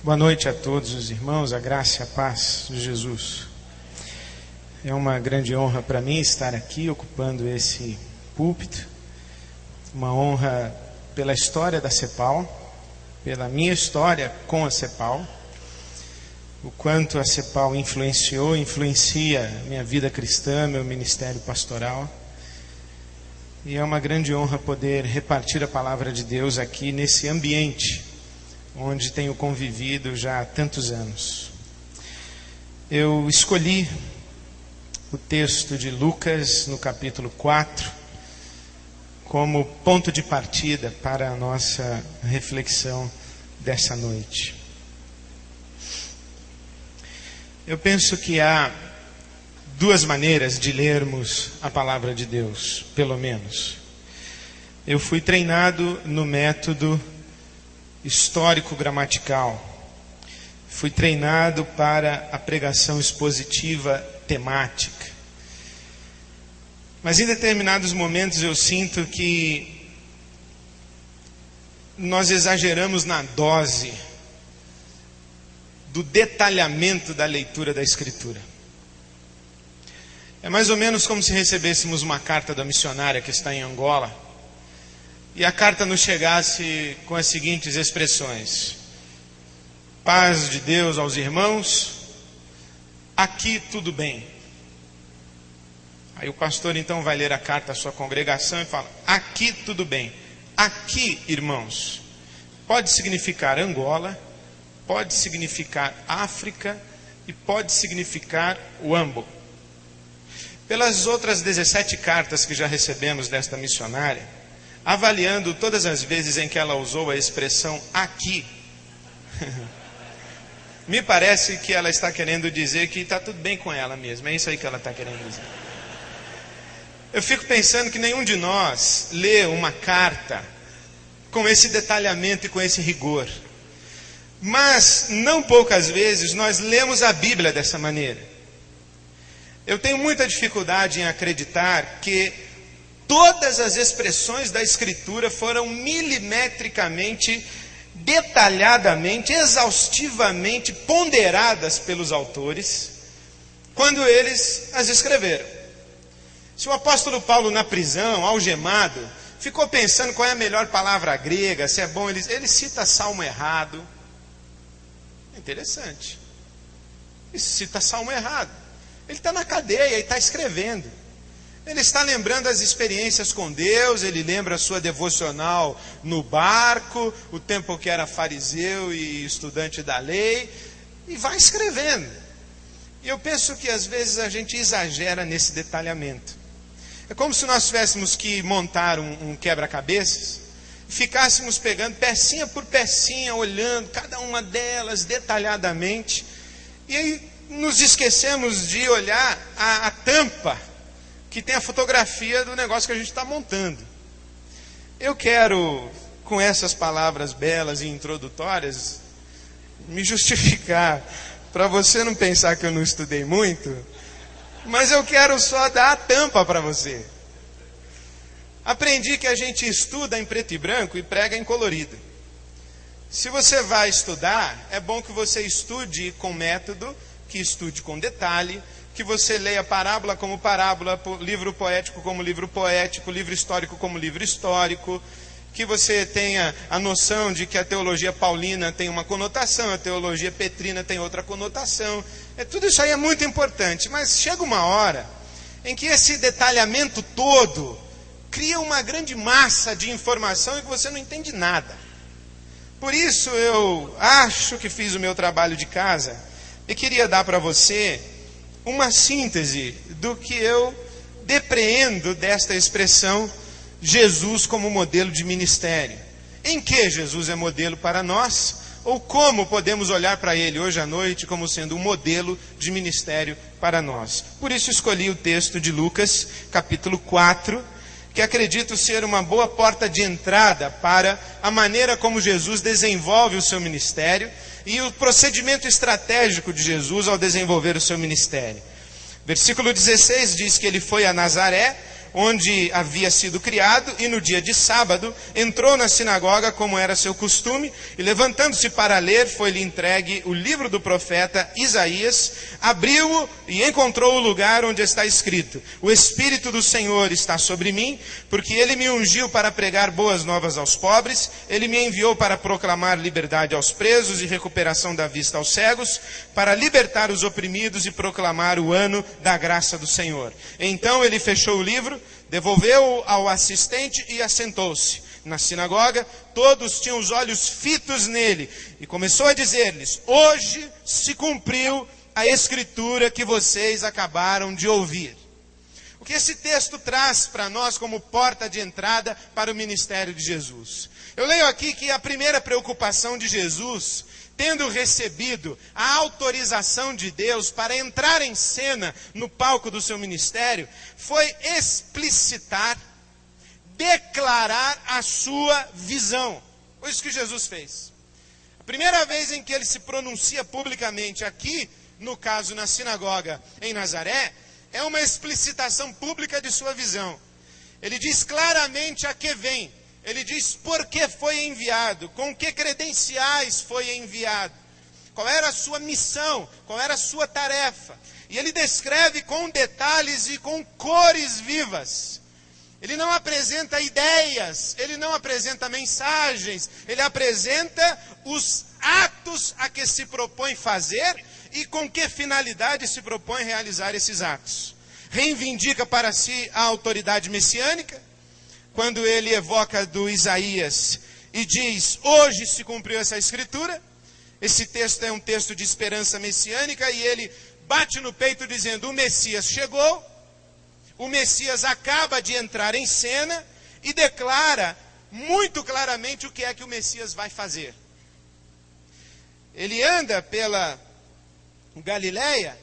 Boa noite a todos os irmãos, a graça e a paz de Jesus. É uma grande honra para mim estar aqui ocupando esse púlpito, uma honra pela história da CEPAL, pela minha história com a CEPAL, o quanto a CEPAL influencia minha vida cristã, meu ministério pastoral. E é uma grande honra poder repartir a palavra de Deus aqui nesse ambiente onde tenho convivido já há tantos anos. Eu escolhi o texto de Lucas, no capítulo 4, como ponto de partida para a nossa reflexão dessa noite. Eu penso que há duas maneiras de lermos a palavra de Deus, pelo menos. Eu fui treinado no método histórico-gramatical. Fui treinado para a pregação expositiva temática. Mas em determinados momentos eu sinto que nós exageramos na dose do detalhamento da leitura da Escritura. É mais ou menos como se recebêssemos uma carta da missionária que está em Angola e a carta nos chegasse com as seguintes expressões: paz de Deus aos irmãos, aqui tudo bem. Aí o pastor então vai ler a carta à sua congregação e fala: aqui tudo bem. Aqui, irmãos, pode significar Angola, pode significar África e pode significar Uambo. Pelas outras 17 cartas que já recebemos desta missionária, avaliando todas as vezes em que ela usou a expressão aqui, me parece que ela está querendo dizer que está tudo bem com ela mesma. É isso aí que ela está querendo dizer. Eu fico pensando que nenhum de nós lê uma carta com esse detalhamento e com esse rigor. Mas, não poucas vezes, nós lemos a Bíblia dessa maneira. Eu tenho muita dificuldade em acreditar que todas as expressões da Escritura foram milimetricamente, detalhadamente, exaustivamente ponderadas pelos autores quando eles as escreveram. Se o apóstolo Paulo, na prisão, algemado, ficou pensando qual é a melhor palavra grega, se é bom, ele cita salmo errado. Interessante. Ele cita salmo errado. Ele está na cadeia e está escrevendo. Ele está lembrando as experiências com Deus, ele lembra a sua devocional no barco, o tempo que era fariseu e estudante da lei, e vai escrevendo. E eu penso que às vezes a gente exagera nesse detalhamento. É como se nós tivéssemos que montar um quebra-cabeças, ficássemos pegando pecinha por pecinha, olhando cada uma delas detalhadamente, e aí nos esquecemos de olhar a tampa, que tem a fotografia do negócio que a gente está montando. Eu quero, com essas palavras belas e introdutórias, me justificar, para você não pensar que eu não estudei muito, mas eu quero só dar a tampa para você. Aprendi que a gente estuda em preto e branco e prega em colorido. Se você vai estudar, é bom que você estude com método, que estude com detalhe, que você leia parábola como parábola, livro poético como livro poético, livro histórico como livro histórico, que você tenha a noção de que a teologia paulina tem uma conotação, a teologia petrina tem outra conotação. Tudo isso aí é muito importante, mas chega uma hora em que esse detalhamento todo cria uma grande massa de informação e que você não entende nada. Por isso eu acho que fiz o meu trabalho de casa e queria dar para você uma síntese do que eu depreendo desta expressão Jesus como modelo de ministério. Em que Jesus é modelo para nós? Ou como podemos olhar para ele hoje à noite como sendo um modelo de ministério para nós? Por isso escolhi o texto de Lucas, capítulo 4, que acredito ser uma boa porta de entrada para a maneira como Jesus desenvolve o seu ministério e o procedimento estratégico de Jesus ao desenvolver o seu ministério. Versículo 16 diz que ele foi a Nazaré, onde havia sido criado, e no dia de sábado entrou na sinagoga, como era seu costume, e levantando-se para ler, foi-lhe entregue o livro do profeta Isaías, abriu-o e encontrou o lugar onde está escrito: o Espírito do Senhor está sobre mim, porque ele me ungiu para pregar boas novas aos pobres, ele me enviou para proclamar liberdade aos presos e recuperação da vista aos cegos, para libertar os oprimidos e proclamar o ano da graça do Senhor. Então ele fechou o livro, devolveu-o ao assistente e assentou-se. Na sinagoga, todos tinham os olhos fitos nele, e começou a dizer-lhes: hoje se cumpriu a escritura que vocês acabaram de ouvir. O que esse texto traz para nós como porta de entrada para o ministério de Jesus? Eu leio aqui que a primeira preocupação de Jesus, tendo recebido a autorização de Deus para entrar em cena no palco do seu ministério, foi explicitar, declarar a sua visão. Foi isso que Jesus fez. A primeira vez em que ele se pronuncia publicamente aqui, no caso na sinagoga em Nazaré, é uma explicitação pública de sua visão. Ele diz claramente a que vem. Ele diz por que foi enviado, com que credenciais foi enviado, qual era a sua missão, qual era a sua tarefa. E ele descreve com detalhes e com cores vivas. Ele não apresenta ideias, ele não apresenta mensagens, ele apresenta os atos a que se propõe fazer e com que finalidade se propõe realizar esses atos. Reivindica para si a autoridade messiânica, quando ele evoca do Isaías e diz: hoje se cumpriu essa escritura. Esse texto é um texto de esperança messiânica, e ele bate no peito dizendo: o Messias chegou, o Messias acaba de entrar em cena, e declara muito claramente o que é que o Messias vai fazer. Ele anda pela Galileia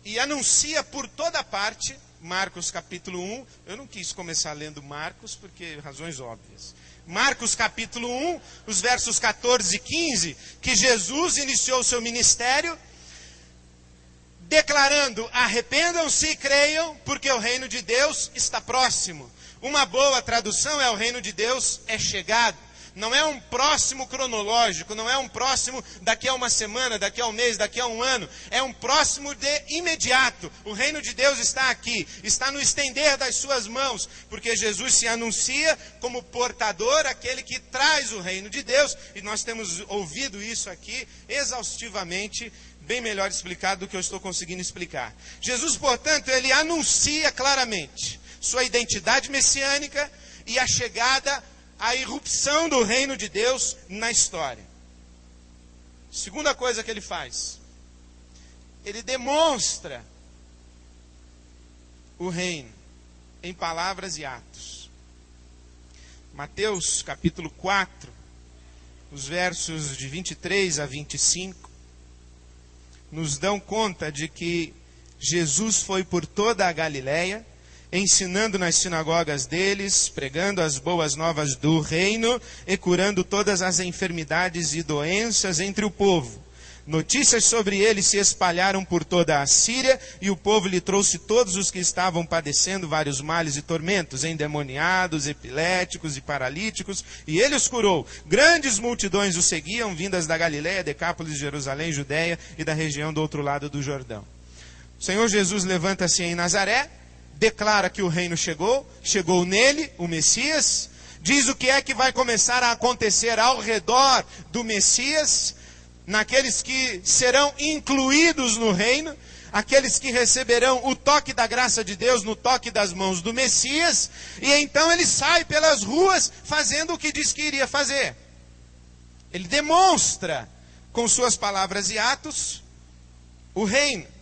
e anuncia por toda parte. Marcos capítulo 1, eu não quis começar lendo Marcos, porque razões óbvias. Marcos capítulo 1, os versos 14 e 15, que Jesus iniciou o seu ministério, declarando: arrependam-se e creiam, porque o reino de Deus está próximo. Uma boa tradução é: o reino de Deus é chegado. Não é um próximo cronológico, não é um próximo daqui a uma semana, daqui a um mês, daqui a um ano. É um próximo de imediato. O reino de Deus está aqui, está no estender das suas mãos, porque Jesus se anuncia como portador, aquele que traz o reino de Deus, e nós temos ouvido isso aqui exaustivamente, bem melhor explicado do que eu estou conseguindo explicar. Jesus, portanto, ele anuncia claramente sua identidade messiânica e a chegada, a irrupção do reino de Deus na história. Segunda coisa que ele faz: ele demonstra o reino em palavras e atos. Mateus capítulo 4, os versos de 23 a 25, nos dão conta de que Jesus foi por toda a Galileia, ensinando nas sinagogas deles, pregando as boas novas do reino e curando todas as enfermidades e doenças entre o povo. Notícias sobre ele se espalharam por toda a Síria, e o povo lhe trouxe todos os que estavam padecendo vários males e tormentos, endemoniados, epiléticos e paralíticos, e ele os curou. Grandes multidões o seguiam, vindas da Galiléia, Decápolis, Jerusalém, Judéia e da região do outro lado do Jordão. O Senhor Jesus levanta-se em Nazaré, declara que o reino chegou, chegou nele, o Messias, diz o que é que vai começar a acontecer ao redor do Messias, naqueles que serão incluídos no reino, aqueles que receberão o toque da graça de Deus no toque das mãos do Messias, e então ele sai pelas ruas fazendo o que diz que iria fazer. Ele demonstra com suas palavras e atos o reino.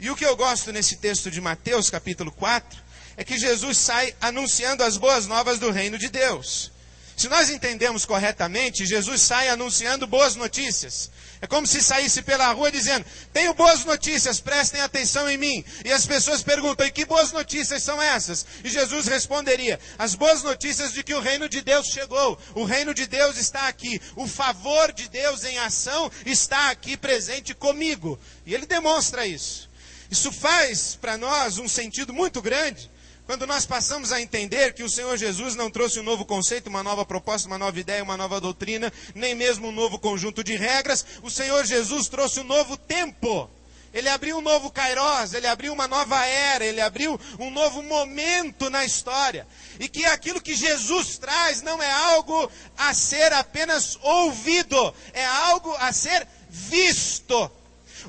E o que eu gosto nesse texto de Mateus capítulo 4 é que Jesus sai anunciando as boas novas do reino de Deus. Se nós entendemos corretamente, Jesus sai anunciando boas notícias. É como se saísse pela rua dizendo: tenho boas notícias, prestem atenção em mim. E as pessoas perguntam: e que boas notícias são essas? E Jesus responderia: as boas notícias de que o reino de Deus chegou. O reino de Deus está aqui. O favor de Deus em ação está aqui presente comigo. E ele demonstra isso. Isso faz para nós um sentido muito grande Quando nós passamos a entender que o Senhor Jesus não trouxe um novo conceito, uma nova proposta, uma nova ideia, uma nova doutrina, nem mesmo um novo conjunto de regras, o Senhor Jesus trouxe um novo tempo. Ele abriu um novo Kairos, ele abriu uma nova era, ele abriu um novo momento na história. E que aquilo que Jesus traz não é algo a ser apenas ouvido, é algo a ser visto.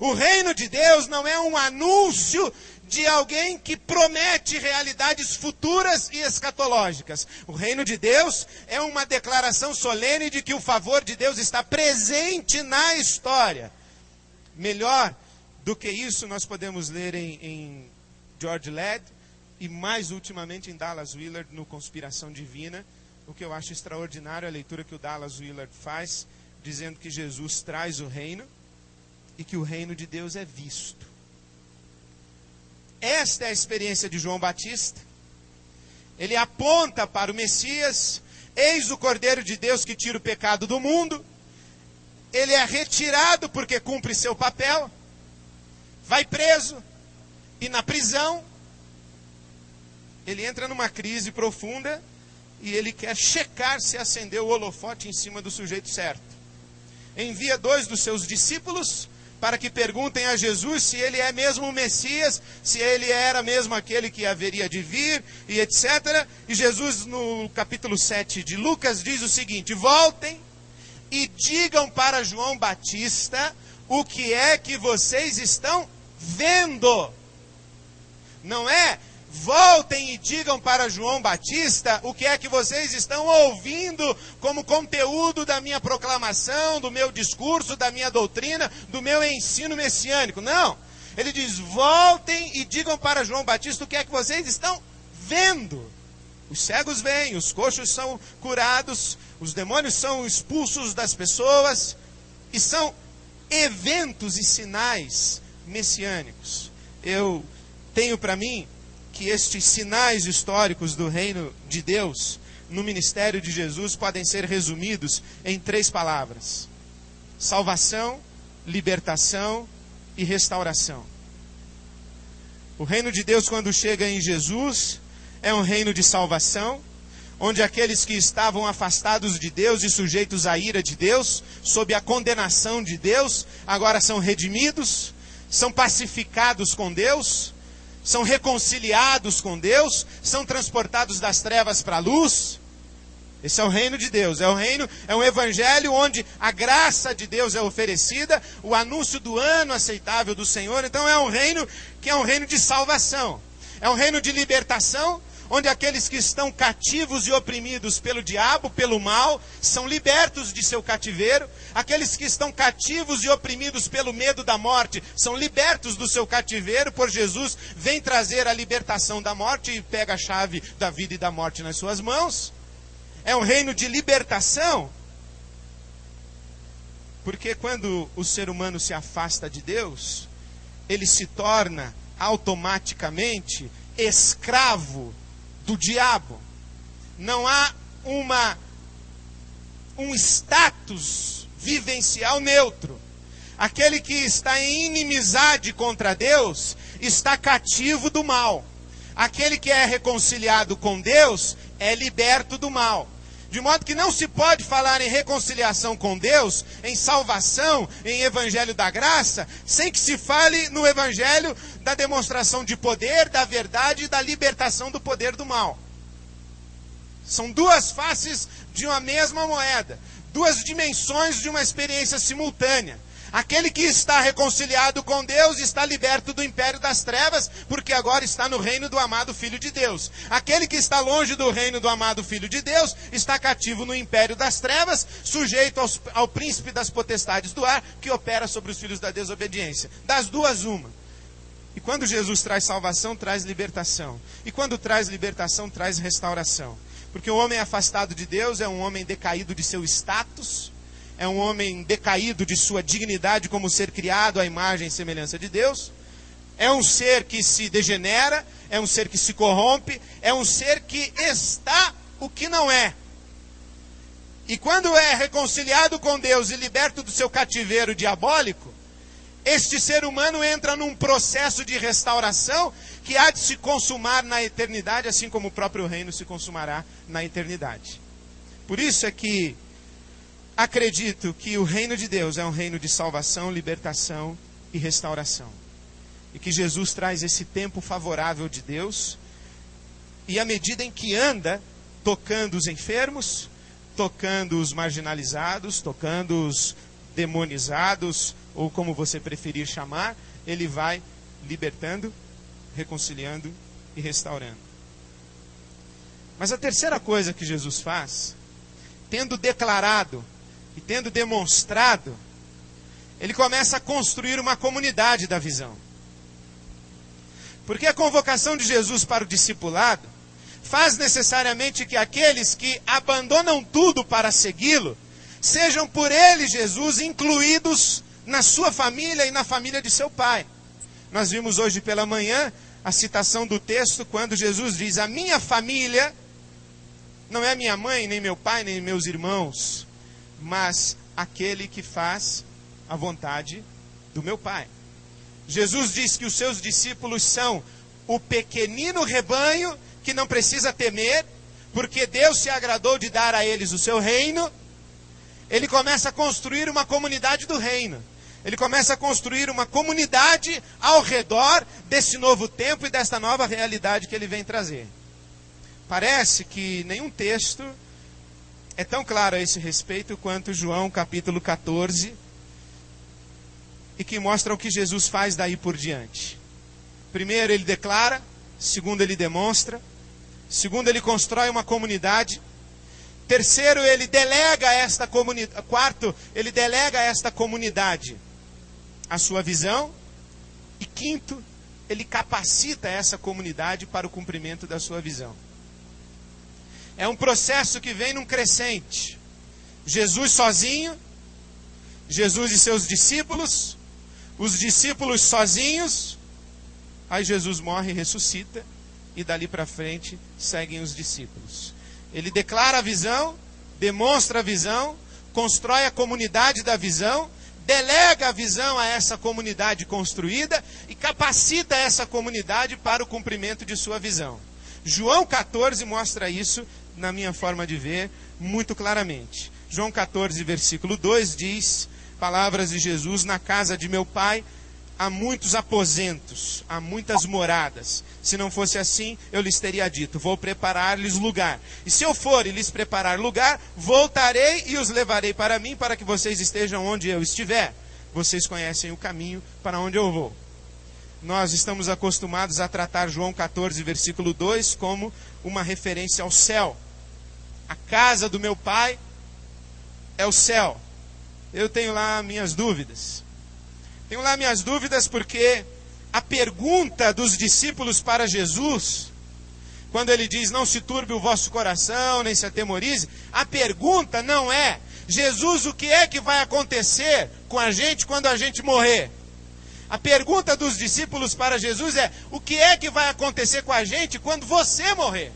O reino de Deus não é um anúncio de alguém que promete realidades futuras e escatológicas. O reino de Deus é uma declaração solene de que o favor de Deus está presente na história. Melhor do que isso, nós podemos ler em George Ladd e mais ultimamente em Dallas Willard, no Conspiração Divina. O que eu acho extraordinário é a leitura que o Dallas Willard faz, dizendo que Jesus traz o reino e que o reino de Deus é visto. Esta é a experiência de João Batista. Ele aponta para o Messias, eis o Cordeiro de Deus que tira o pecado do mundo. Ele é retirado porque cumpre seu papel, vai preso, e na prisão, ele entra numa crise profunda, e ele quer checar se acendeu o holofote em cima do sujeito certo. Envia 2 dos seus discípulos, para que perguntem a Jesus se ele é mesmo o Messias, se ele era mesmo aquele que haveria de vir, e etc. E Jesus, no capítulo 7 de Lucas, diz o seguinte: voltem e digam para João Batista o que é que vocês estão vendo. Não é voltem e digam para João Batista o que é que vocês estão ouvindo como conteúdo da minha proclamação, do meu discurso, da minha doutrina, do meu ensino messiânico. Não. Ele diz, voltem e digam para João Batista o que é que vocês estão vendo. Os cegos veem, os coxos são curados, os demônios são expulsos das pessoas, e são eventos e sinais messiânicos. Eu tenho para mim que estes sinais históricos do reino de Deus no ministério de Jesus podem ser resumidos em 3 palavras: salvação, libertação e restauração. O reino de Deus, quando chega em Jesus, é um reino de salvação, onde aqueles que estavam afastados de Deus e sujeitos à ira de Deus, sob a condenação de Deus, agora são redimidos, são pacificados com Deus, são reconciliados com Deus, são transportados das trevas para a luz. Esse é o reino de Deus, é um evangelho onde a graça de Deus é oferecida, o anúncio do ano aceitável do Senhor. Então é um reino que é um reino de salvação, é um reino de libertação, onde aqueles que estão cativos e oprimidos pelo diabo, pelo mal, são libertos de seu cativeiro. Aqueles que estão cativos e oprimidos pelo medo da morte, são libertos do seu cativeiro, por Jesus vem trazer a libertação da morte e pega a chave da vida e da morte nas suas mãos. É um reino de libertação, porque quando o ser humano se afasta de Deus, ele se torna automaticamente escravo do diabo. Não há um status vivencial neutro. Aquele que está em inimizade contra Deus está cativo do mal. Aquele que é reconciliado com Deus é liberto do mal. De modo que não se pode falar em reconciliação com Deus, em salvação, em evangelho da graça, sem que se fale no evangelho da demonstração de poder, da verdade e da libertação do poder do mal. São 2 faces de uma mesma moeda, 2 dimensões de uma experiência simultânea. Aquele que está reconciliado com Deus está liberto do império das trevas, porque agora está no reino do amado Filho de Deus. Aquele que está longe do reino do amado Filho de Deus está cativo no império das trevas, sujeito ao príncipe das potestades do ar, que opera sobre os filhos da desobediência. Das 2, uma. E quando Jesus traz salvação, traz libertação. E quando traz libertação, traz restauração. Porque o homem afastado de Deus é um homem decaído de seu status, é um homem decaído de sua dignidade como ser criado à imagem e semelhança de Deus. É um ser que se degenera, é um ser que se corrompe, é um ser que está o que não é. E quando é reconciliado com Deus e liberto do seu cativeiro diabólico, este ser humano entra num processo de restauração que há de se consumar na eternidade, assim como o próprio reino se consumará na eternidade. Por isso é que acredito que o reino de Deus é um reino de salvação, libertação e restauração. E que Jesus traz esse tempo favorável de Deus, e à medida em que anda tocando os enfermos, tocando os marginalizados, tocando os demonizados, ou como você preferir chamar, ele vai libertando, reconciliando e restaurando. Mas a terceira coisa que Jesus faz, tendo declarado e tendo demonstrado, ele começa a construir uma comunidade da visão. Porque a convocação de Jesus para o discipulado faz necessariamente que aqueles que abandonam tudo para segui-lo, sejam por ele, Jesus, incluídos na sua família e na família de seu pai. Nós vimos hoje pela manhã a citação do texto quando Jesus diz: a minha família não é minha mãe, nem meu pai, nem meus irmãos, mas aquele que faz a vontade do meu pai. Jesus diz que os seus discípulos são o pequenino rebanho que não precisa temer, porque Deus se agradou de dar a eles o seu reino. Ele começa a construir uma comunidade do reino. Ele começa a construir uma comunidade ao redor desse novo tempo e desta nova realidade que ele vem trazer. Parece que nenhum texto é tão claro a esse respeito quanto João capítulo 14, e que mostra o que Jesus faz daí por diante. Primeiro ele declara, segundo ele demonstra, segundo ele constrói uma comunidade, terceiro ele delega esta comunidade, quarto ele delega a esta comunidade a sua visão, e quinto ele capacita essa comunidade para o cumprimento da sua visão. É um processo que vem num crescente. Jesus sozinho, Jesus e seus discípulos, os discípulos sozinhos, aí Jesus morre e ressuscita, e dali para frente seguem os discípulos. Ele declara a visão, demonstra a visão, constrói a comunidade da visão, delega a visão a essa comunidade construída e capacita essa comunidade para o cumprimento de sua visão. João 14 mostra isso, na minha forma de ver, muito claramente. João 14, versículo 2 diz, palavras de Jesus: na casa de meu pai há muitos aposentos, há muitas moradas. Se não fosse assim, eu lhes teria dito: vou preparar-lhes lugar. E se eu for e lhes preparar lugar, voltarei e os levarei para mim, para que vocês estejam onde eu estiver. Vocês conhecem o caminho para onde eu vou. Nós estamos acostumados a tratar João 14, versículo 2, como uma referência ao céu. A casa do meu pai é o céu. Eu tenho lá minhas dúvidas. Tenho lá minhas dúvidas porque a pergunta dos discípulos para Jesus, quando ele diz: não se turbe o vosso coração, nem se atemorize, a pergunta não é: Jesus, o que é que vai acontecer com a gente quando a gente morrer? A pergunta dos discípulos para Jesus é: o que é que vai acontecer com a gente quando você morrer?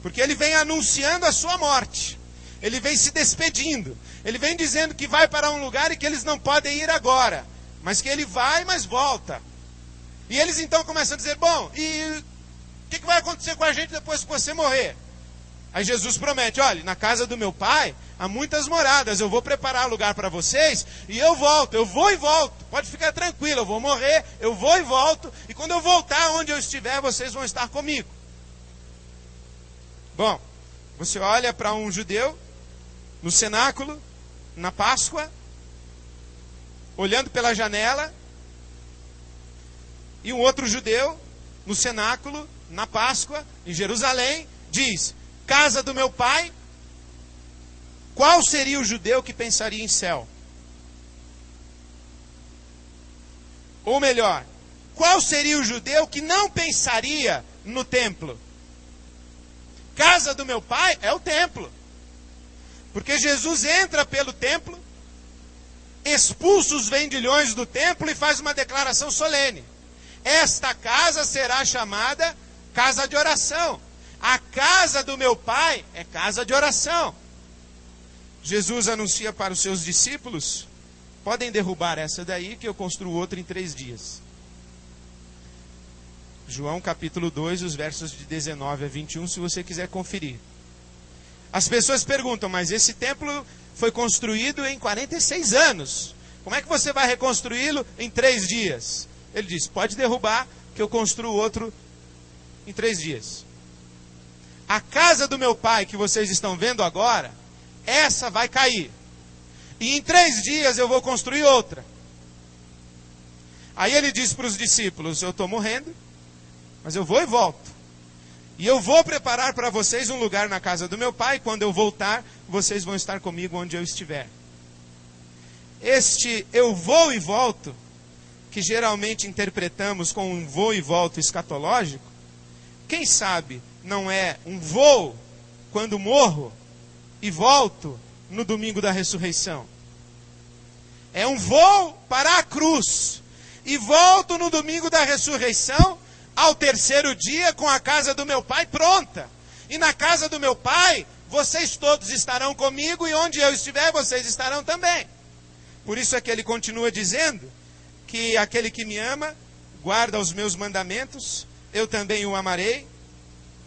Porque ele vem anunciando a sua morte. Ele vem se despedindo. Ele vem dizendo que vai para um lugar e que eles não podem ir agora. Mas que ele vai, mas volta. E eles então começam a dizer: bom, e o que vai acontecer com a gente depois que você morrer? Aí Jesus promete: olha, na casa do meu pai há muitas moradas, eu vou preparar lugar para vocês, e eu volto, eu vou e volto, pode ficar tranquilo, eu vou morrer, eu vou e volto, e quando eu voltar onde eu estiver, vocês vão estar comigo. Bom, você olha para um judeu, no cenáculo, na Páscoa, olhando pela janela, e um outro judeu, no cenáculo, na Páscoa, em Jerusalém, diz: casa do meu pai. Qual seria o judeu que pensaria em céu? Ou melhor, qual seria o judeu que não pensaria no templo? Casa do meu pai é o templo. Porque Jesus entra pelo templo, expulsa os vendilhões do templo e faz uma declaração solene: esta casa será chamada casa de oração. A casa do meu pai é casa de oração. Jesus anuncia para os seus discípulos podem derrubar essa daí que eu construo outra em 3 dias. João capítulo 2, os versos de 19 a 21, se você quiser conferir. As pessoas perguntam, mas esse templo foi construído em 46 anos. Como é que você vai reconstruí-lo em 3 dias? Ele diz, pode derrubar que eu construo outro em 3 dias. A casa do meu pai que vocês estão vendo agora, essa vai cair. E em 3 dias eu vou construir outra. Aí ele diz para os discípulos, eu estou morrendo, mas eu vou e volto. E eu vou preparar para vocês um lugar na casa do meu pai. Quando eu voltar, vocês vão estar comigo onde eu estiver. Este eu vou e volto, que geralmente interpretamos com um vou e volto escatológico, quem sabe não é um voo quando morro e volto no domingo da ressurreição. É um voo para a cruz e volto no domingo da ressurreição, ao 3º dia, com a casa do meu pai pronta. E na casa do meu pai, vocês todos estarão comigo, e onde eu estiver, vocês estarão também. Por isso é que ele continua dizendo que aquele que me ama, guarda os meus mandamentos, eu também o amarei,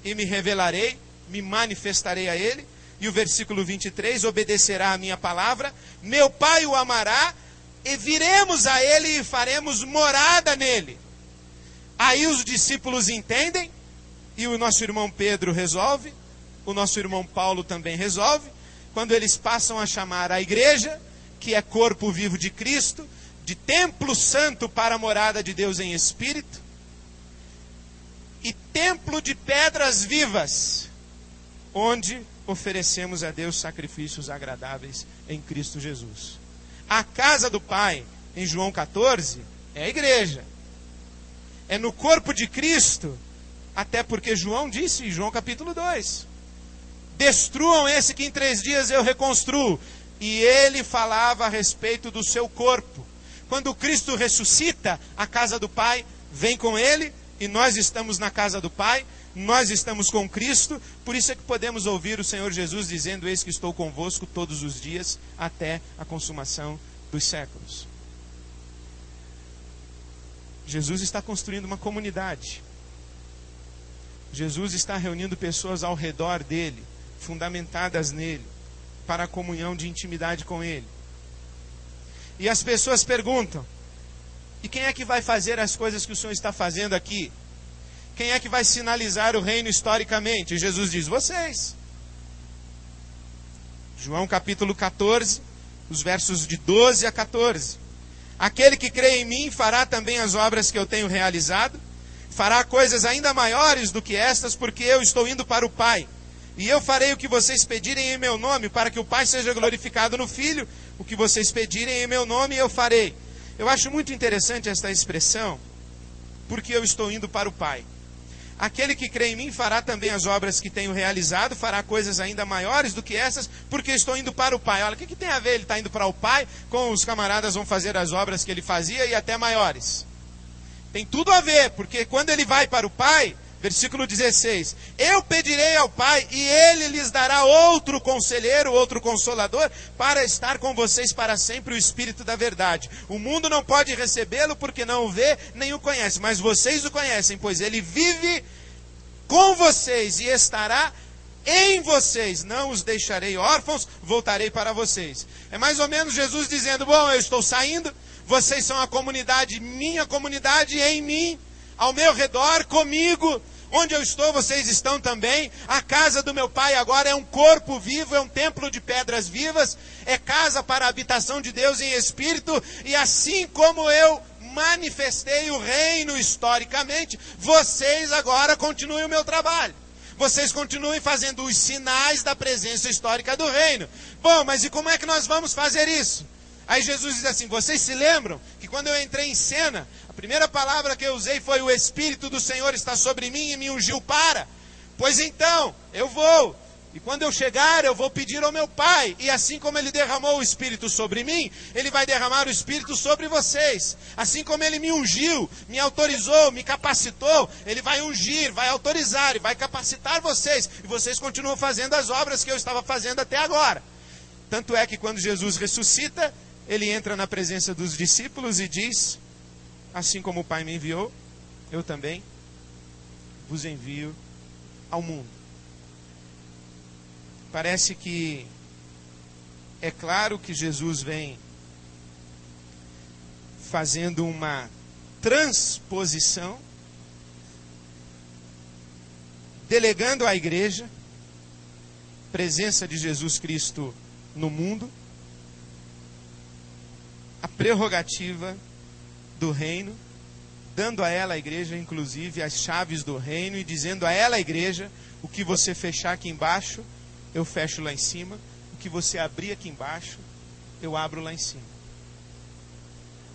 e me revelarei, me manifestarei a ele. E o versículo 23, obedecerá a minha palavra, meu pai o amará, e viremos a ele e faremos morada nele. Aí os discípulos entendem, e o nosso irmão Pedro resolve, o nosso irmão Paulo também resolve, quando eles passam a chamar a igreja, que é corpo vivo de Cristo, de templo santo para a morada de Deus em espírito, e templo de pedras vivas, onde oferecemos a Deus sacrifícios agradáveis em Cristo Jesus. A casa do Pai, em João 14, é a igreja. É no corpo de Cristo, até porque João disse em João capítulo 2, destruam esse que em 3 dias eu reconstruo. E ele falava a respeito do seu corpo. Quando Cristo ressuscita, a casa do Pai vem com ele, e nós estamos na casa do Pai, nós estamos com Cristo. Por isso é que podemos ouvir o Senhor Jesus dizendo, eis que estou convosco todos os dias, até a consumação dos séculos. Jesus está construindo uma comunidade. Jesus está reunindo pessoas ao redor dele, fundamentadas nele, para a comunhão de intimidade com ele. E as pessoas perguntam, e quem é que vai fazer as coisas que o Senhor está fazendo aqui? Quem é que vai sinalizar o reino historicamente? E Jesus diz, vocês. João capítulo 14, os versos de 12 a 14. Aquele que crê em mim fará também as obras que eu tenho realizado, fará coisas ainda maiores do que estas, porque eu estou indo para o Pai. E eu farei o que vocês pedirem em meu nome, para que o Pai seja glorificado no Filho. O que vocês pedirem em meu nome, eu farei. Eu acho muito interessante esta expressão, porque eu estou indo para o Pai. Aquele que crê em mim fará também as obras que tenho realizado, fará coisas ainda maiores do que essas, porque estou indo para o Pai. Olha, o que tem a ver ele está indo para o Pai, com os camaradas vão fazer as obras que ele fazia e até maiores? Tem tudo a ver, porque quando ele vai para o Pai, versículo 16, eu pedirei ao Pai e ele lhes dará outro conselheiro, outro consolador, para estar com vocês para sempre, o Espírito da verdade. O mundo não pode recebê-lo porque não o vê, nem o conhece, mas vocês o conhecem, pois ele vive com vocês e estará em vocês. Não os deixarei órfãos, voltarei para vocês. É mais ou menos Jesus dizendo, bom, eu estou saindo, vocês são a comunidade, minha comunidade em mim, ao meu redor, comigo, onde eu estou, vocês estão também. A casa do meu Pai agora é um corpo vivo, é um templo de pedras vivas, é casa para a habitação de Deus em espírito, e assim como eu manifestei o reino historicamente, vocês agora continuem o meu trabalho. Vocês continuem fazendo os sinais da presença histórica do reino. Bom, mas e como é que nós vamos fazer isso? Aí Jesus diz assim, vocês se lembram que quando eu entrei em cena, a primeira palavra que eu usei foi o Espírito do Senhor está sobre mim e me ungiu para? Pois então, eu vou. E quando eu chegar, eu vou pedir ao meu Pai. E assim como Ele derramou o Espírito sobre mim, Ele vai derramar o Espírito sobre vocês. Assim como Ele me ungiu, me autorizou, me capacitou, Ele vai ungir, vai autorizar e vai capacitar vocês. E vocês continuam fazendo as obras que eu estava fazendo até agora. Tanto é que quando Jesus ressuscita, ele entra na presença dos discípulos e diz: assim como o Pai me enviou, eu também vos envio ao mundo. Parece que é claro que Jesus vem fazendo uma transposição, delegando à igreja presença de Jesus Cristo no mundo, a prerrogativa do reino, dando a ela, a igreja, inclusive, as chaves do reino e dizendo a ela, a igreja: o que você fechar aqui embaixo, eu fecho lá em cima. O que você abrir aqui embaixo, eu abro lá em cima.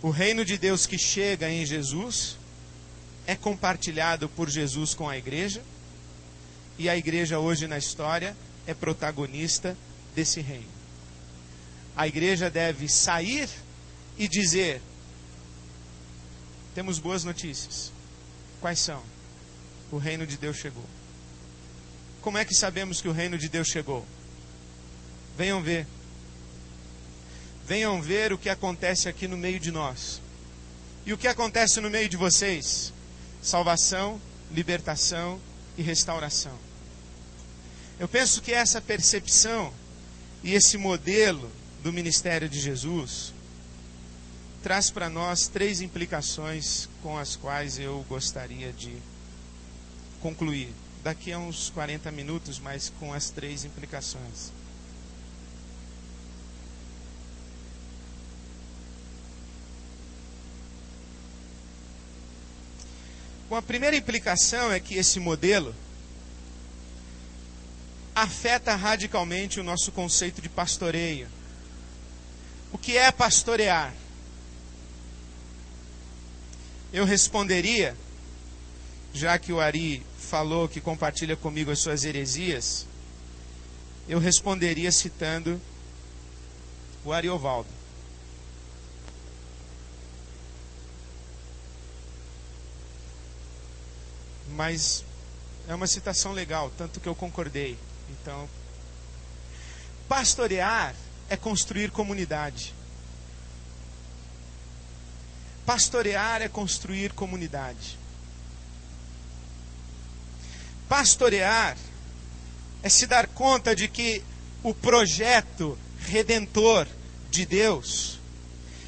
O reino de Deus que chega em Jesus é compartilhado por Jesus com a igreja, e a igreja hoje na história é protagonista desse reino. A igreja deve sair e dizer: temos boas notícias. Quais são? O reino de Deus chegou. Como é que sabemos que o reino de Deus chegou? Venham ver. Venham ver o que acontece aqui no meio de nós. E o que acontece no meio de vocês? Salvação, libertação e restauração. Eu penso que essa percepção e esse modelo do ministério de Jesus traz para nós 3 implicações com as quais eu gostaria de concluir. Daqui a uns 40 minutos, mas com as 3 implicações. Bom, a primeira implicação é que esse modelo afeta radicalmente o nosso conceito de pastoreio. O que é pastorear? Eu responderia, já que o Ari falou que compartilha comigo as suas heresias, eu responderia citando o Ariovaldo. Mas é uma citação legal, tanto que eu concordei. Então, pastorear é construir comunidade. Pastorear é construir comunidade. Pastorear é se dar conta de que o projeto redentor de Deus,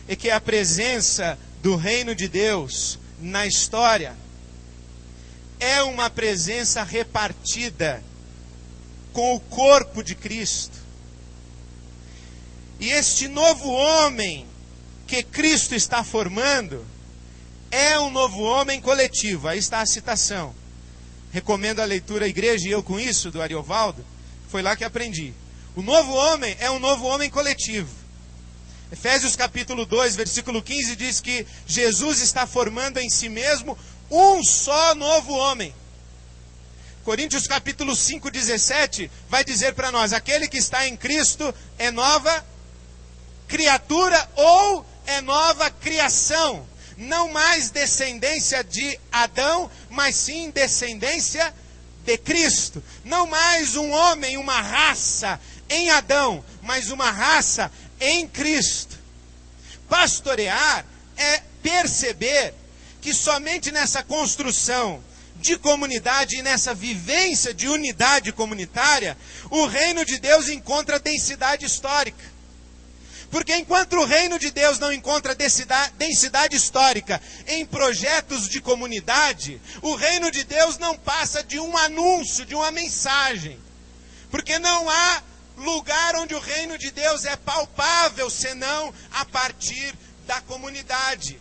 e que a presença do reino de Deus na história é uma presença repartida com o corpo de Cristo. E este novo homem que Cristo está formando é um novo homem coletivo. Aí está a citação. Recomendo a leitura à igreja, e eu com isso, do Ariovaldo, foi lá que aprendi. O novo homem é um novo homem coletivo. Efésios capítulo 2, versículo 15 diz que Jesus está formando em si mesmo um só novo homem. Coríntios capítulo 5, 17 vai dizer para nós: aquele que está em Cristo é nova criatura ou é nova criação. Não mais descendência de Adão, mas sim descendência de Cristo. Não mais um homem, uma raça em Adão, mas uma raça em Cristo. Pastorear é perceber que somente nessa construção de comunidade e nessa vivência de unidade comunitária, o reino de Deus encontra densidade histórica. Porque enquanto o reino de Deus não encontra densidade histórica em projetos de comunidade, o reino de Deus não passa de um anúncio, de uma mensagem. Porque não há lugar onde o reino de Deus é palpável, senão a partir da comunidade,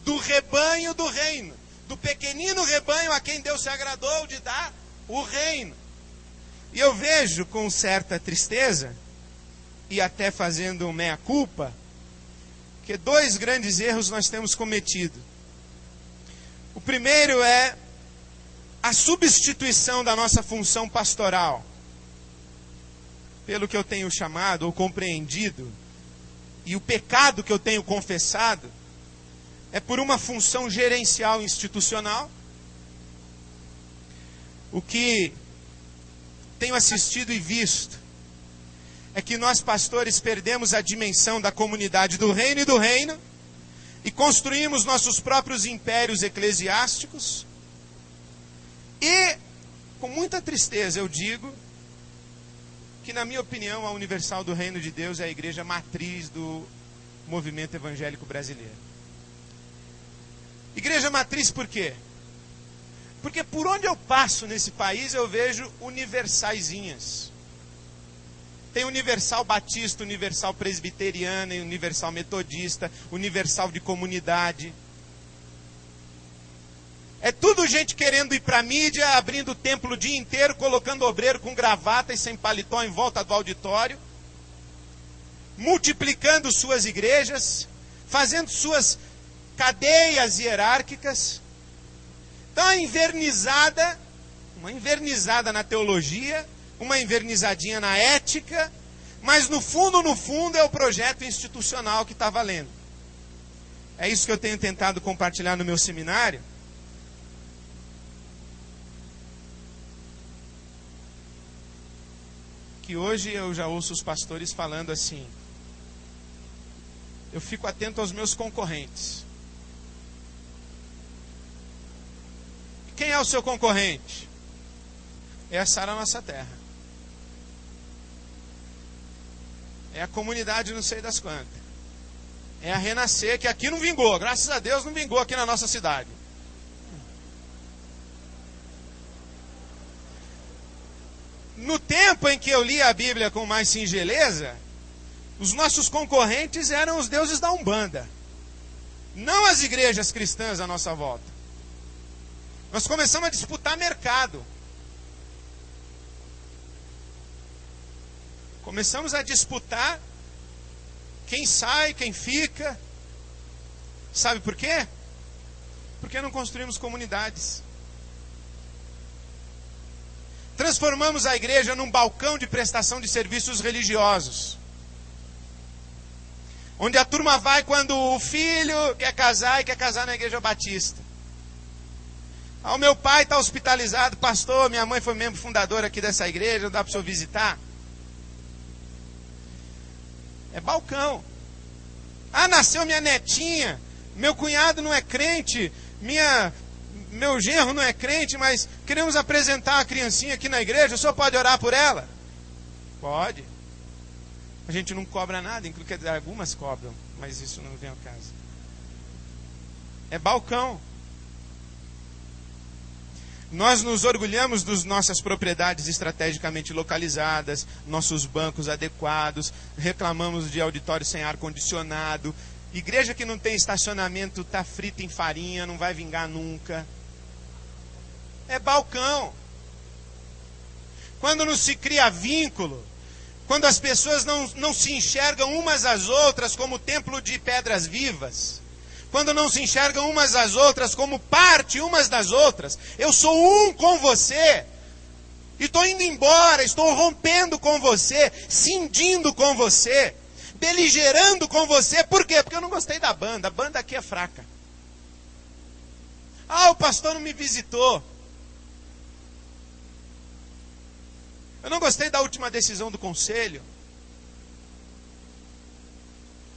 do rebanho do reino, do pequenino rebanho a quem Deus se agradou de dar o reino. E eu vejo com certa tristeza, e até fazendo um meia-culpa, que 2 grandes erros nós temos cometido. O primeiro é a substituição da nossa função pastoral, pelo que eu tenho chamado ou compreendido, e o pecado que eu tenho confessado, é por uma função gerencial institucional. O que tenho assistido e visto é que nós pastores perdemos a dimensão da comunidade do reino e do reino e construímos nossos próprios impérios eclesiásticos. E, com muita tristeza, eu digo que, na minha opinião, a Universal do Reino de Deus é a igreja matriz do movimento evangélico brasileiro. Igreja matriz por quê? Porque por onde eu passo nesse país eu vejo universaizinhas. Tem Universal Batista, Universal Presbiteriana, Universal Metodista, Universal de Comunidade. É tudo gente querendo ir para a mídia, abrindo o templo o dia inteiro, colocando obreiro com gravata e sem paletó em volta do auditório, multiplicando suas igrejas, fazendo suas cadeias hierárquicas. Então, uma invernizada na teologia, uma invernizadinha na ética, mas no fundo é o projeto institucional que está valendo. É isso que eu tenho tentado compartilhar no meu seminário. Que hoje eu já ouço os pastores falando assim: eu fico atento aos meus concorrentes. Quem é o seu concorrente? É a Sara Nossa Terra. É a comunidade não sei das quantas. É a Renascer, que aqui não vingou. Graças a Deus não vingou aqui na nossa cidade. No tempo em que eu li a Bíblia com mais singeleza, os nossos concorrentes eram os deuses da Umbanda, não as igrejas cristãs à nossa volta. Nós começamos a disputar mercado. Começamos a disputar quem sai, quem fica. Sabe por quê? Porque não construímos comunidades. Transformamos a igreja num balcão de prestação de serviços religiosos, onde a turma vai quando o filho quer casar e quer casar na igreja batista. O meu pai está hospitalizado, pastor, minha mãe foi membro fundador aqui dessa igreja, não dá para o senhor visitar? É balcão. Ah, nasceu minha netinha, meu cunhado não é crente, meu genro não é crente, mas queremos apresentar a criancinha aqui na igreja, o senhor pode orar por ela? Pode. A gente não cobra nada, inclusive algumas cobram, mas isso não vem ao caso. É balcão. Nós nos orgulhamos das nossas propriedades estrategicamente localizadas, nossos bancos adequados, reclamamos de auditório sem ar-condicionado. Igreja que não tem estacionamento está frita em farinha, não vai vingar nunca. É balcão. Quando não se cria vínculo, quando as pessoas não se enxergam umas às outras como templo de pedras vivas, quando não se enxergam umas às outras como parte umas das outras, eu sou um com você, e estou indo embora, estou rompendo com você, cindindo com você, beligerando com você. Por quê? Porque eu não gostei da banda, a banda aqui é fraca. Ah, o pastor não me visitou. Eu não gostei da última decisão do conselho.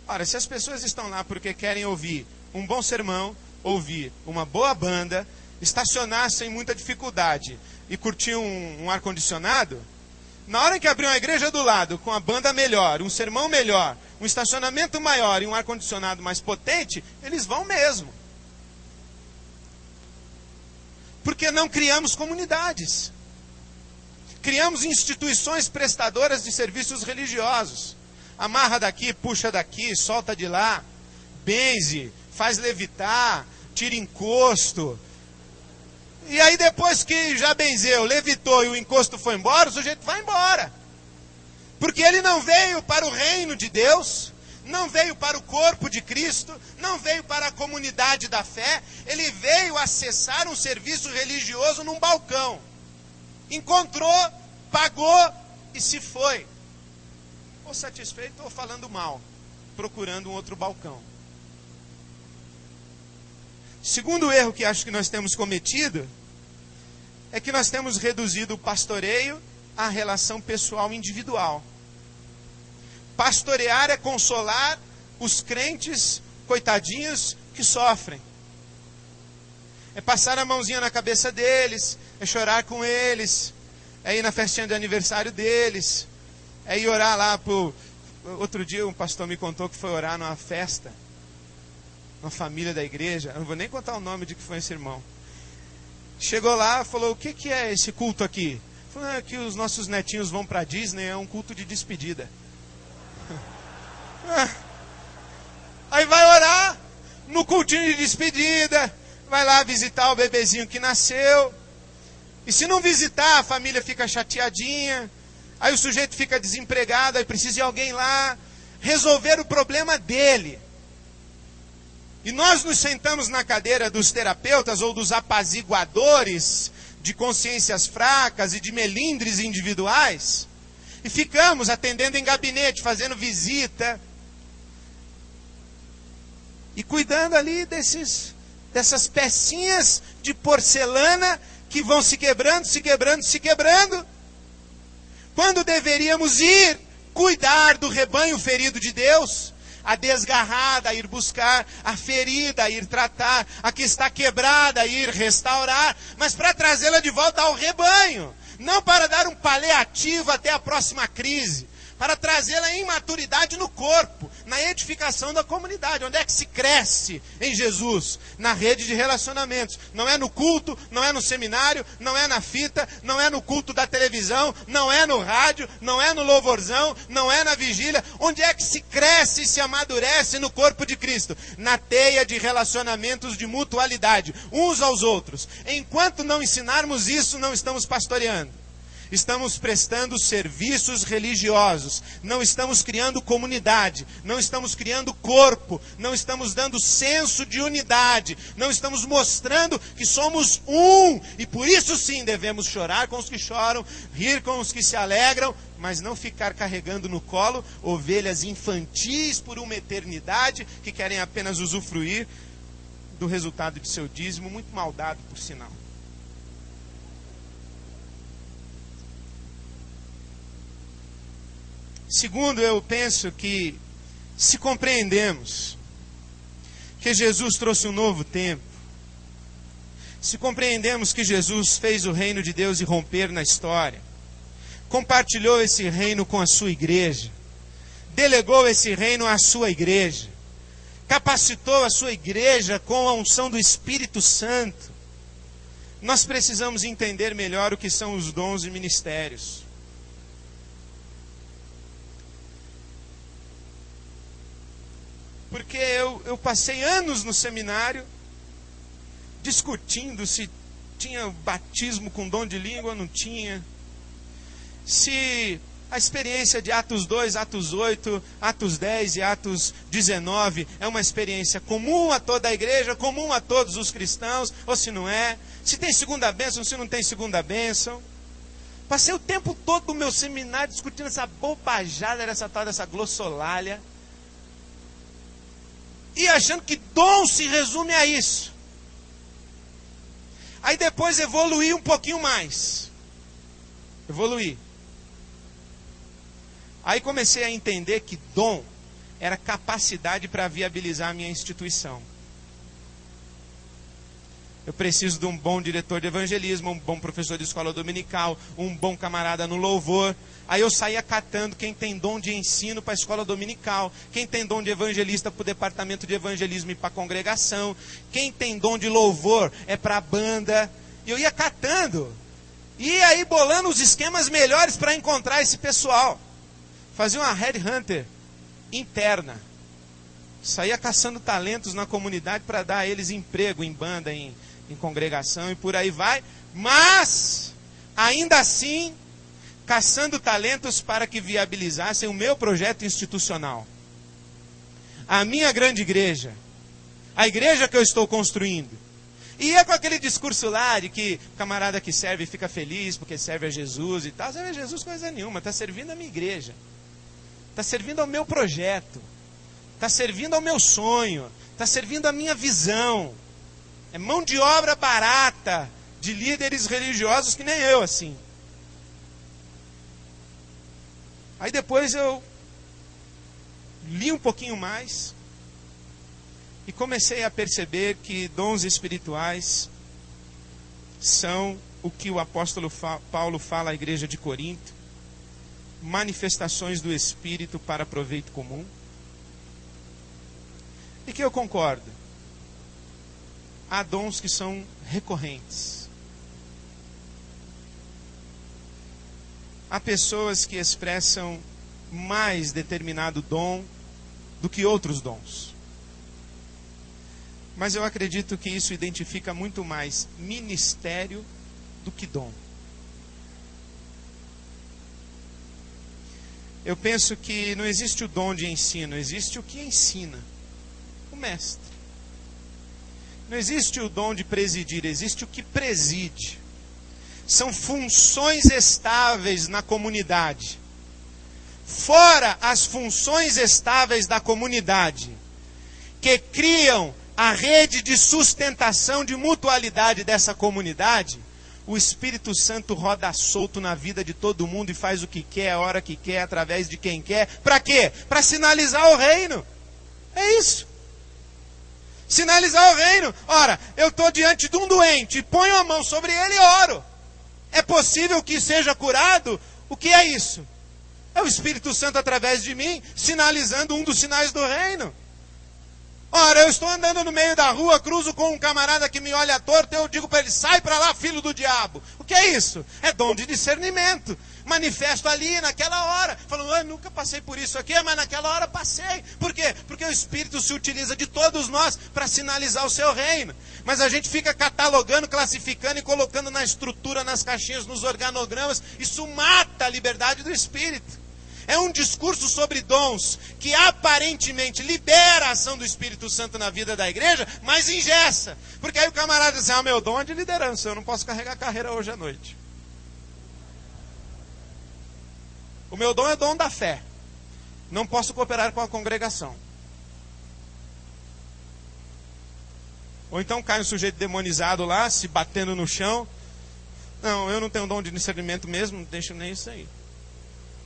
Ora, se as pessoas estão lá porque querem ouvir um bom sermão, ouvir uma boa banda, estacionar sem muita dificuldade e curtir um ar-condicionado, na hora que abrir uma igreja do lado com a banda melhor, um sermão melhor, um estacionamento maior e um ar-condicionado mais potente, eles vão mesmo. Porque não criamos comunidades. Criamos instituições prestadoras de serviços religiosos. Amarra daqui, puxa daqui, solta de lá, benze, faz levitar, tira encosto. E aí depois que já benzeu, levitou e o encosto foi embora, o sujeito vai embora. Porque ele não veio para o reino de Deus, não veio para o corpo de Cristo, não veio para a comunidade da fé, ele veio acessar um serviço religioso num balcão. Encontrou, pagou e se foi. Ou satisfeito ou falando mal, procurando um outro balcão. Segundo erro que acho que nós temos cometido é que nós temos reduzido o pastoreio à relação pessoal individual. Pastorear é consolar os crentes coitadinhos que sofrem. É passar a mãozinha na cabeça deles, é chorar com eles, é ir na festinha de aniversário deles, é ir orar lá pro... Outro dia um pastor me contou que foi orar numa festa, numa família da igreja. Eu não vou nem contar o nome de que foi esse irmão. Chegou lá, falou: o que é esse culto aqui? Falou: é que os nossos netinhos vão para Disney, é um culto de despedida. Aí vai orar no cultinho de despedida, vai lá visitar o bebezinho que nasceu. E se não visitar, a família fica chateadinha. Aí o sujeito fica desempregado, aí precisa de alguém lá resolver o problema dele. E nós nos sentamos na cadeira dos terapeutas ou dos apaziguadores de consciências fracas e de melindres individuais e ficamos atendendo em gabinete, fazendo visita e cuidando ali dessas pecinhas de porcelana que vão se quebrando, se quebrando, se quebrando. Quando deveríamos ir cuidar do rebanho ferido de Deus, a desgarrada, ir buscar, a ferida, ir tratar, a que está quebrada, ir restaurar, mas para trazê-la de volta ao rebanho, não para dar um paliativo até a próxima crise, para trazê-la em maturidade no corpo, na edificação da comunidade. Onde é que se cresce em Jesus? Na rede de relacionamentos. Não é no culto, não é no seminário, não é na fita, não é no culto da televisão, não é no rádio, não é no louvorzão, não é na vigília. Onde é que se cresce e se amadurece no corpo de Cristo? Na teia de relacionamentos de mutualidade, uns aos outros. Enquanto não ensinarmos isso, não estamos pastoreando. Estamos prestando serviços religiosos, não estamos criando comunidade, não estamos criando corpo, não estamos dando senso de unidade, não estamos mostrando que somos um, e por isso sim devemos chorar com os que choram, rir com os que se alegram, mas não ficar carregando no colo ovelhas infantis por uma eternidade que querem apenas usufruir do resultado de seu dízimo, muito mal dado por sinal. Segundo, eu penso que se compreendemos que Jesus trouxe um novo tempo, se compreendemos que Jesus fez o reino de Deus irromper na história, compartilhou esse reino com a sua igreja, delegou esse reino à sua igreja, capacitou a sua igreja com a unção do Espírito Santo, nós precisamos entender melhor o que são os dons e ministérios. Porque eu passei anos no seminário discutindo se tinha batismo com dom de língua ou não tinha. Se a experiência de Atos 2, Atos 8, Atos 10 e Atos 19 é uma experiência comum a toda a igreja, comum a todos os cristãos, ou se não é. Se tem segunda bênção, se não tem segunda bênção. Passei o tempo todo do meu seminário discutindo essa bobajada, essa tal dessa glossolalia. E achando que dom se resume a isso. Aí depois evoluí um pouquinho mais. Evoluí. Aí comecei a entender que dom era capacidade para viabilizar a minha instituição. Eu preciso de um bom diretor de evangelismo, um bom professor de escola dominical, um bom camarada no louvor. Aí eu saía catando quem tem dom de ensino para a escola dominical, quem tem dom de evangelista para o departamento de evangelismo e para a congregação, quem tem dom de louvor é para a banda. E eu ia catando, e aí bolando os esquemas melhores para encontrar esse pessoal. Fazia uma headhunter interna. Saía caçando talentos na comunidade para dar a eles emprego em banda, em congregação e por aí vai. Mas, ainda assim, caçando talentos para que viabilizassem o meu projeto institucional. A minha grande igreja. A igreja que eu estou construindo. E é com aquele discurso lá de que o camarada que serve fica feliz porque serve a Jesus e tal. Serve a Jesus coisa nenhuma, está servindo a minha igreja. Está servindo ao meu projeto. Está servindo ao meu sonho. Está servindo à minha visão. É mão de obra barata de líderes religiosos que nem eu, assim. Aí depois eu li um pouquinho mais e comecei a perceber que dons espirituais são o que o apóstolo Paulo fala à igreja de Corinto, manifestações do Espírito para proveito comum. E que eu concordo. Há dons que são recorrentes. Há pessoas que expressam mais determinado dom do que outros dons. Mas eu acredito que isso identifica muito mais ministério do que dom. Eu penso que não existe o dom de ensino, existe o que ensina, o mestre. Não existe o dom de presidir, existe o que preside. São funções estáveis na comunidade. Fora as funções estáveis da comunidade, que criam a rede de sustentação, de mutualidade dessa comunidade, o Espírito Santo roda solto na vida de todo mundo e faz o que quer, a hora que quer, através de quem quer. Para quê? Para sinalizar o reino. É isso. Sinalizar o reino. Ora, eu estou diante de um doente, ponho a mão sobre ele e oro. É possível que seja curado? O que é isso? É o Espírito Santo através de mim, sinalizando um dos sinais do reino. Ora, eu estou andando no meio da rua, cruzo com um camarada que me olha torto, eu digo para ele, sai para lá, filho do diabo. O que é isso? É dom de discernimento. Manifesto ali, naquela hora. Falando, eu nunca passei por isso aqui, mas naquela hora passei. Por quê? Porque o Espírito se utiliza de todos nós para sinalizar o seu reino. Mas a gente fica catalogando, classificando e colocando na estrutura, nas caixinhas, nos organogramas. Isso mata a liberdade do Espírito. É um discurso sobre dons que aparentemente libera a ação do Espírito Santo na vida da igreja, mas engessa. Porque aí o camarada diz assim, meu dom é de liderança, eu não posso carregar a carreira hoje à noite. O meu dom é dom da fé. Não posso cooperar com a congregação. Ou então cai um sujeito demonizado lá, se batendo no chão. Não, eu não tenho dom de discernimento mesmo, não deixo nem isso aí.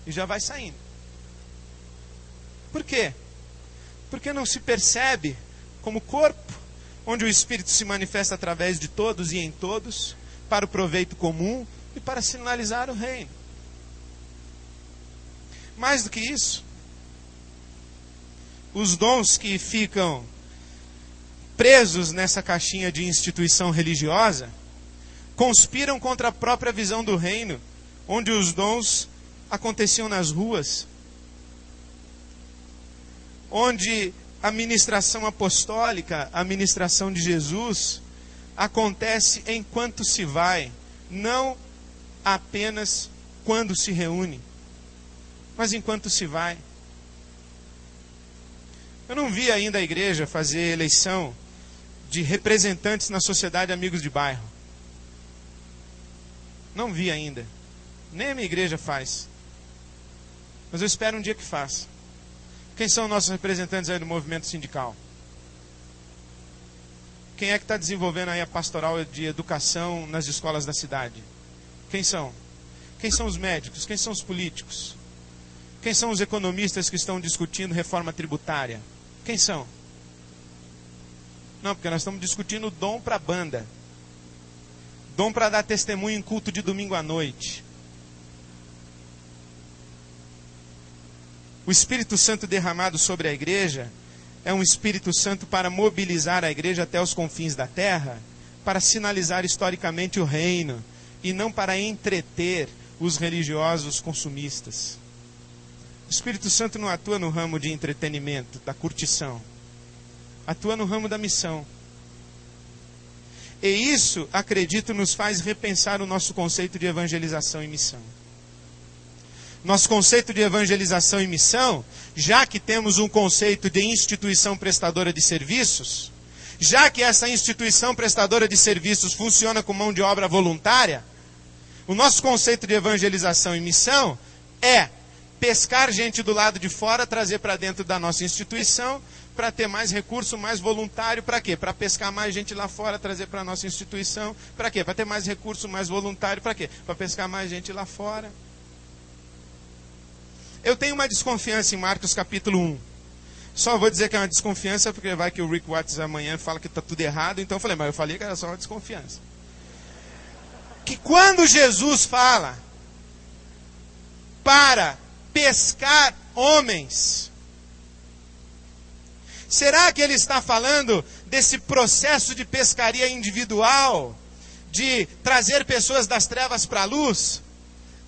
E já vai saindo. Por quê? Porque não se percebe como corpo, onde o Espírito se manifesta através de todos e em todos, para o proveito comum e para sinalizar o reino. Mais do que isso, os dons que ficam presos nessa caixinha de instituição religiosa, conspiram contra a própria visão do reino, onde os dons aconteciam nas ruas, onde a ministração apostólica, a ministração de Jesus, acontece enquanto se vai, não apenas quando se reúne, mas enquanto se vai. Eu não vi ainda a igreja fazer eleição de representantes na sociedade Amigos de Bairro. Não vi ainda. Nem a minha igreja faz. Mas eu espero um dia que faça. Quem são nossos representantes aí do movimento sindical? Quem é que está desenvolvendo aí a pastoral de educação nas escolas da cidade? Quem são? Quem são os médicos? Quem são os políticos? Quem são os economistas que estão discutindo reforma tributária? Quem são? Não, porque nós estamos discutindo dom para banda. Dom para dar testemunho em culto de domingo à noite. O Espírito Santo derramado sobre a igreja é um Espírito Santo para mobilizar a igreja até os confins da terra, para sinalizar historicamente o reino, e não para entreter os religiosos consumistas. O Espírito Santo não atua no ramo de entretenimento, da curtição. Atua no ramo da missão. E isso, acredito, nos faz repensar o nosso conceito de evangelização e missão. Nosso conceito de evangelização e missão, já que temos um conceito de instituição prestadora de serviços, já que essa instituição prestadora de serviços funciona com mão de obra voluntária, o nosso conceito de evangelização e missão é pescar gente do lado de fora, trazer para dentro da nossa instituição, para ter mais recurso, mais voluntário, para quê? Para pescar mais gente lá fora, trazer para a nossa instituição, para quê? Para ter mais recurso, mais voluntário, para quê? Para pescar mais gente lá fora. Eu tenho uma desconfiança em Marcos capítulo 1. Só vou dizer que é uma desconfiança, porque vai que o Rick Watts amanhã fala que está tudo errado. Então eu falei, mas eu falei que era só uma desconfiança. Que quando Jesus fala para pescar homens, será que ele está falando desse processo de pescaria individual, de trazer pessoas das trevas para a luz?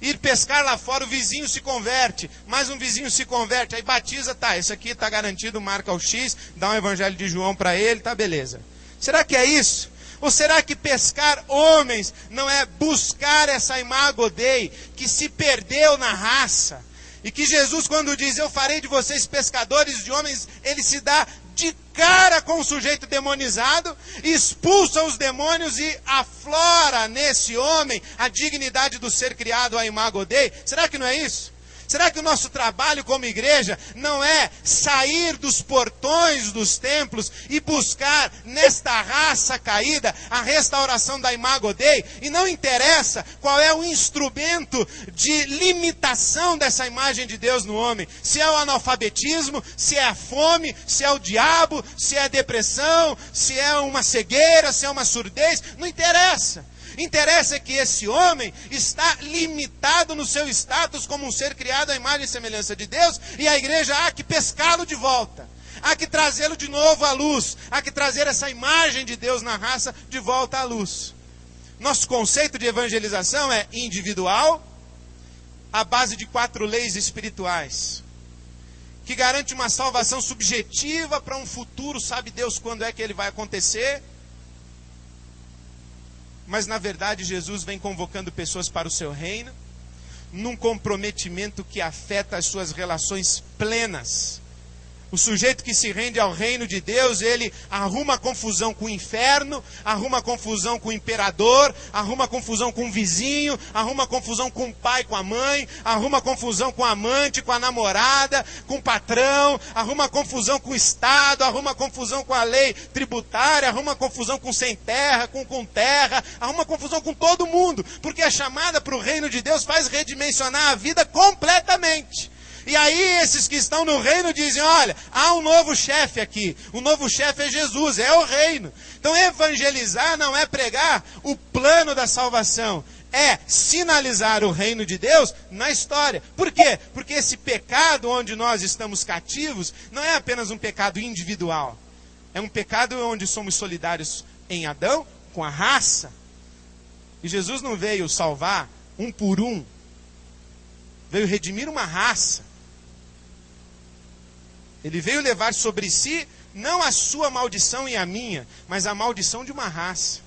Ir pescar lá fora, o vizinho se converte, mais um vizinho se converte, aí batiza, tá, esse aqui está garantido, marca o X, dá um evangelho de João para ele, tá, beleza. Será que é isso? Ou será que pescar homens não é buscar essa imago Dei que se perdeu na raça? E que Jesus, quando diz, eu farei de vocês pescadores de homens, ele se dá de cara com o sujeito demonizado, expulsa os demônios e aflora nesse homem a dignidade do ser criado à imago Dei. Será que não é isso? Será que o nosso trabalho como igreja não é sair dos portões dos templos e buscar nesta raça caída a restauração da imago Dei? E não interessa qual é o instrumento de limitação dessa imagem de Deus no homem. Se é o analfabetismo, se é a fome, se é o diabo, se é a depressão, se é uma cegueira, se é uma surdez, não interessa. Interessa que esse homem está limitado no seu status como um ser criado à imagem e semelhança de Deus, e a igreja há que pescá-lo de volta, há que trazê-lo de novo à luz, há que trazer essa imagem de Deus na raça de volta à luz. Nosso conceito de evangelização é individual, à base de 4 leis espirituais, que garante uma salvação subjetiva para um futuro, sabe Deus quando é que ele vai acontecer. Mas na verdade Jesus vem convocando pessoas para o seu reino, num comprometimento que afeta as suas relações plenas. O sujeito que se rende ao reino de Deus, ele arruma confusão com o inferno, arruma confusão com o imperador, arruma confusão com o vizinho, arruma confusão com o pai, com a mãe, arruma confusão com a amante, com a namorada, com o patrão, arruma confusão com o Estado, arruma confusão com a lei tributária, arruma confusão com sem terra, com terra, arruma confusão com todo mundo, porque a chamada para o reino de Deus faz redimensionar a vida completamente. E aí esses que estão no reino dizem, olha, há um novo chefe aqui, o novo chefe é Jesus, é o reino. Então evangelizar não é pregar o plano da salvação, é sinalizar o reino de Deus na história. Por quê? Porque esse pecado onde nós estamos cativos não é apenas um pecado individual, é um pecado onde somos solidários em Adão com a raça. E Jesus não veio salvar um por um, veio redimir uma raça. Ele veio levar sobre si, não a sua maldição e a minha, mas a maldição de uma raça.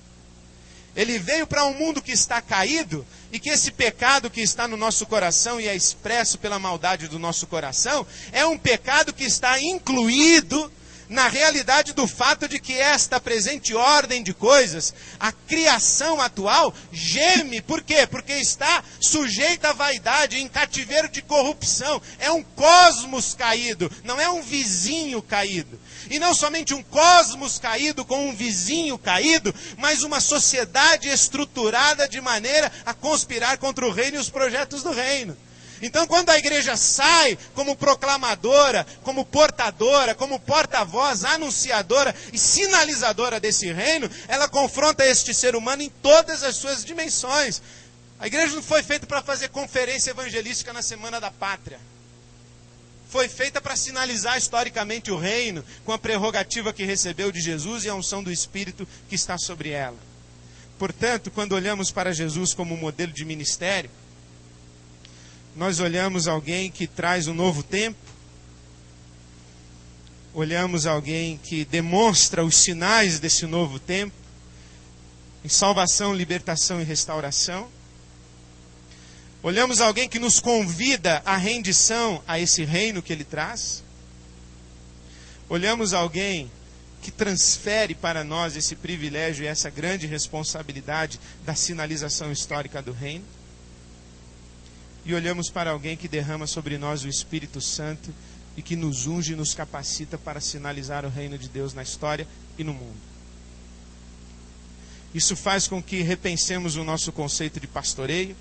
Ele veio para um mundo que está caído, e que esse pecado que está no nosso coração e é expresso pela maldade do nosso coração, é um pecado que está incluído na realidade do fato de que esta presente ordem de coisas, a criação atual, geme. Por quê? Porque está sujeita à vaidade, em cativeiro de corrupção. É um cosmos caído, não é um vizinho caído. E não somente um cosmos caído com um vizinho caído, mas uma sociedade estruturada de maneira a conspirar contra o reino e os projetos do reino. Então, quando a igreja sai como proclamadora, como portadora, como porta-voz, anunciadora e sinalizadora desse reino, ela confronta este ser humano em todas as suas dimensões. A igreja não foi feita para fazer conferência evangelística na Semana da Pátria. Foi feita para sinalizar historicamente o reino, com a prerrogativa que recebeu de Jesus e a unção do Espírito que está sobre ela. Portanto, quando olhamos para Jesus como modelo de ministério, nós olhamos alguém que traz um novo tempo, olhamos alguém que demonstra os sinais desse novo tempo, em salvação, libertação e restauração. Olhamos alguém que nos convida à rendição a esse reino que ele traz. Olhamos alguém que transfere para nós esse privilégio e essa grande responsabilidade da sinalização histórica do reino. E olhamos para alguém que derrama sobre nós o Espírito Santo e que nos unge e nos capacita para sinalizar o reino de Deus na história e no mundo. Isso faz com que repensemos o nosso conceito de pastoreio.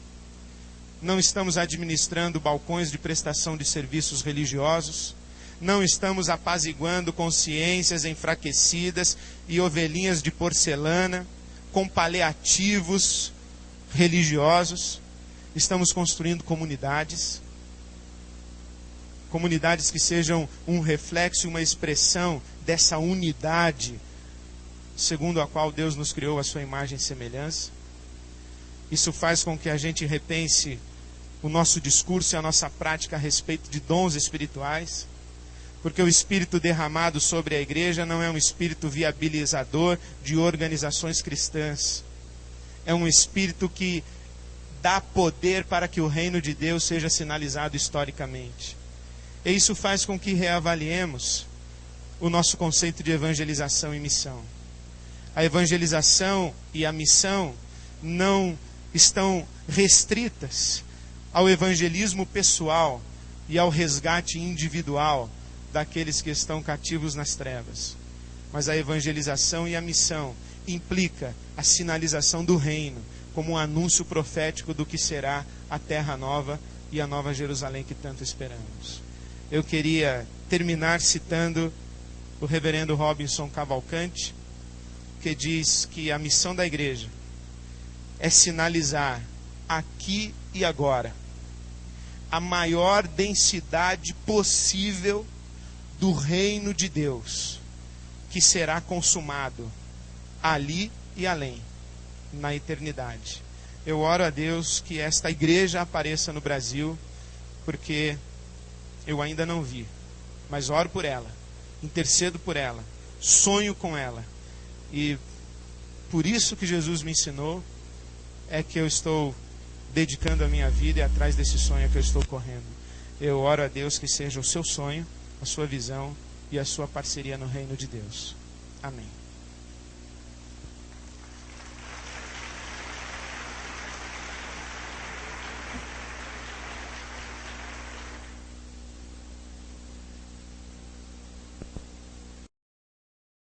Não estamos administrando balcões de prestação de serviços religiosos. não estamos apaziguando consciências enfraquecidas e ovelhinhas de porcelana, com paliativos religiosos. Estamos construindo comunidades que sejam um reflexo, uma expressão dessa unidade segundo a qual Deus nos criou a sua imagem e semelhança. Isso faz com que a gente repense o nosso discurso e a nossa prática a respeito de dons espirituais, porque o Espírito derramado sobre a igreja não é um espírito viabilizador de organizações cristãs. É um espírito que dá poder para que o reino de Deus seja sinalizado historicamente. E isso faz com que reavaliemos o nosso conceito de evangelização e missão. A evangelização e a missão não estão restritas ao evangelismo pessoal e ao resgate individual daqueles que estão cativos nas trevas. Mas a evangelização e a missão implica a sinalização do reino como um anúncio profético do que será a terra nova e a nova Jerusalém que tanto esperamos. Eu queria terminar citando o reverendo Robinson Cavalcante, que diz que a missão da igreja é sinalizar aqui e agora a maior densidade possível do reino de Deus, que será consumado ali e além, na eternidade. Eu oro a Deus que esta igreja apareça no Brasil, porque eu ainda não vi, mas oro por ela, intercedo por ela, sonho com ela, e por isso que Jesus me ensinou é que eu estou dedicando a minha vida e atrás desse sonho que eu estou correndo. Eu oro a Deus que seja o seu sonho, a sua visão e a sua parceria no reino de Deus. Amém.